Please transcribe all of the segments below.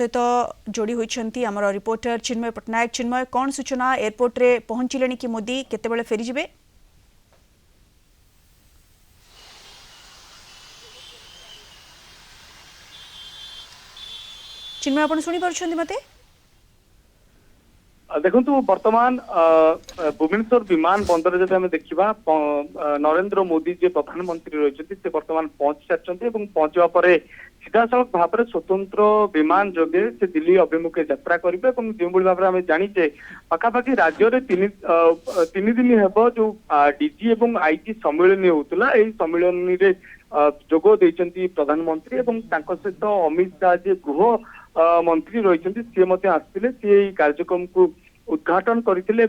सहित जोड़ी होती आमर रिपोर्टर चिन्मय पट्टनायक। चिन्मय, कौन सूचना एयरपोर्ट रे पहुंचले कि मोदी केतेबेले फेरी जिवे? चिन्मय, आपण सुनी पारुछन्ती मते? देखु बर्तमान भुवनेश्वर विमान बंदर जब आम देखा नरेंद्र मोदी जी प्रधानमंत्री रही से बर्तमान पहुंची सारी पहुंचा पर सीधा सड़क भाव में स्वतंत्र विमान जोगे से दिल्ली अभिमुखे यात्रा करेंगे। जो भाव में आम जाचे पखापाखि राज्य में तीन दिन हम जो डीजी और आईजी सम्मिलन होता है सम्मिलन में जोग देती प्रधानमंत्री सहित अमित शाह जी गृह मंत्री रही सी आसते सी कार्यक्रम को उद्घाटन करते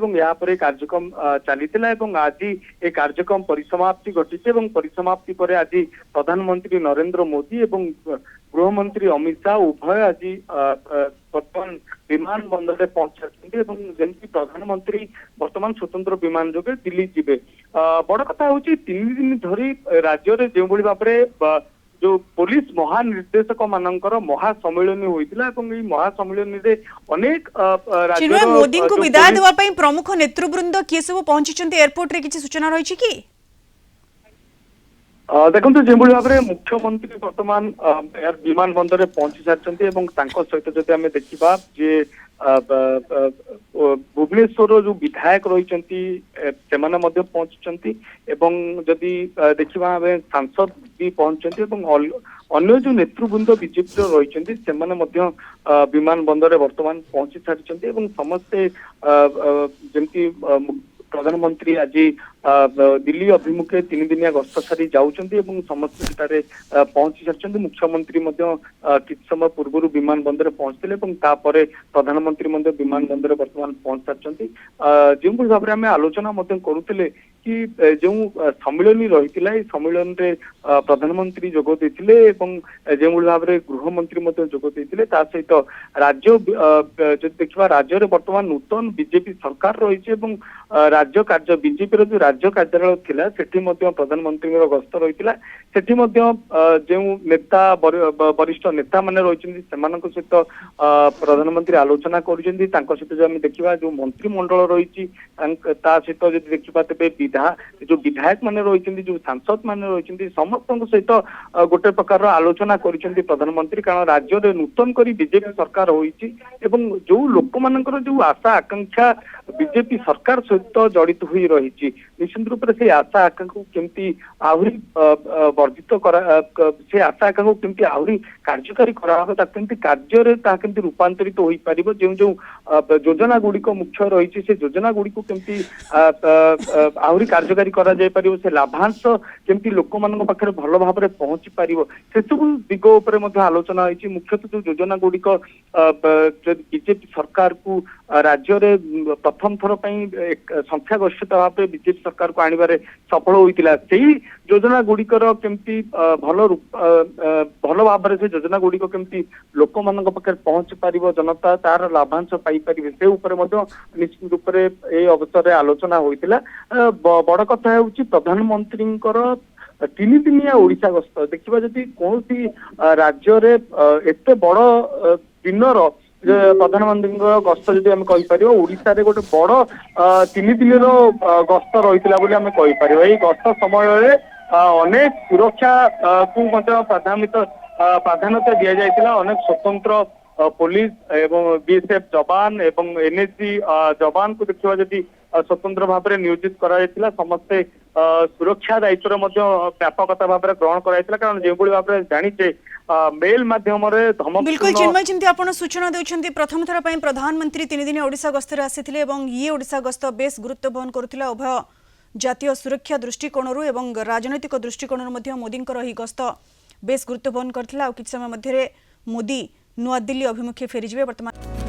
कार्यक्रम चली आज ये कार्यक्रम परिसमाप्ति घटी परिसमाप्ति पर आज प्रधानमंत्री नरेंद्र मोदी और गृहमंत्री अमित शाह उभय आज बर्तमान विमान बंदर में पहुंची जमी प्रधानमंत्री बर्तमान स्वतंत्र विमान जोगे दिल्ली जीवे। बड़ कथा हूँ 3 दिन धरी राज्य में जो भाव में जो पुलिस महानिर्देशक मानकर महासम्मिलन होता महासम्मिलन में अनेक राज्य मोदी को विदाय देवा पई प्रमुख नेतृवृंद किए सब पहुंची एयरपोर्ट रे किसी सूचना रही कि देखो जो भाव में मुख्यमंत्री बर्तमान विमान बंदर में पहुंची सारी सहित जब आम देखा जे भुवनेश्वर जो विधायक रही पहुंची जदि देखा सांसद भी पहुंचती अन्य जो नेतृवृंद बीजेपी रही विमान बंदर में बर्तमान पहुंची सारी समस्ते जमती प्रधानमंत्री आज दिल्ली अभिमुखे 3 दिनिया गस्त सारी जाऊँगी समस्त सेठारे पहुंची सारी मुख्यमंत्री किसी समय पूर्व विमान बंदर में पहुंचते प्रधानमंत्री विमान बंदर वर्तमान पहुंच सारी जो भाव में आम आलोचना करुले कि जो सम्मिलन रही सम्मिलन में प्रधानमंत्री जोग देते जो भाव में गृहमंत्री जोगदे सहित राज्य देखा राज्य में बर्तमान नूतन बीजेपी सरकार रही राज्य कार्य बीजेपी जो राज्य कार्यालय थिला सेठी प्रधानमंत्री गस्त रही जो नेता वरिष्ठ नेता माने रही सहित प्रधानमंत्री आलोचना करुँच सहित जो आम देखा जो मंत्रिमंडल रही सहित जो देखा तेज जो विधायक माने रही जो सांसद माने रही समस्त सहित गोटे प्रकार आलोचना करिसेंती प्रधानमंत्री कारण राज्य में नूतन करी बीजेपी सरकार होईची जो लोक मानकर जो आशा आकांक्षा बीजेपी सरकार सहित जड़ित हुई रही निश्चित रूप से आशा आकांक्षा केमती आहरी वर्जित से आशा आकांक्षा केमती आहरी कार्यकारी करमती कार्य रूपांतरित हो पार जो योजना गुड़िक मुख्य रही से योजना गुड़िक केमती आहरी कार्यकारी करा जाय परिबो से लाभांश केमती लोक मान पाखे भल भाव में पहुंची पार से सब दिग उपर आलोचना होती मुख्यतः जो योजना गुड़िक बीजेपी सरकार को राज्य में प्रथम थर संख्यागरिष्ठता भाव में बीजेपी सरकार को आने सफल होता से योजना गुड़िकर केमती भल भाव से योजना गुड़िक केमती लोक मान पाखे पहुंची पार जनता तार लाभांश पाई पारे से निश्चित रूप से ये अवसर में आलोचना होता। बड़ कथा हूँ प्रधानमंत्री 3 दिनिया ओडिशा गस्त देखा जदि कौन राज्य में एत बड़ दिनर प्रधानमंत्री गस्त जब आम कहीपर ओडिशा रे गोटे बड़ 3 दिन गस्त रही आम कहीपर यही गस्त समय अनेक सुरक्षा को प्राधान्यता दि जाइए अनेक स्वतंत्र पुलिस एवं बीएसएफ जवान एवं एनएसजी जवान को देखा जदि स्वतंत्र भाव में नियोजित करा समस्ते सुरक्षा दायित्व व्यापकता भाव में ग्रहण करा कारण जो भाव में जानीचे मेल माध्यम धमक बिल्कुल चिन्मय चिंती आपण सूचना देउछंती प्रथम थर पई प्रधानमंत्री 3 दिन ओडिशा गस्तर आसीथिले ये ओडिशा गस्त बेस गुरुत्व बहन करुथिला उभय जातीय सुरक्षा दृष्टिकोण एवं राजनैतिक दृष्टिकोण मोदी ही गस्त बेस गुरुत्व बहन करथिला। किछ समय मध्य मोदी नुआ दिल्ली अभिमुखे फेरी जिवे वर्तमान।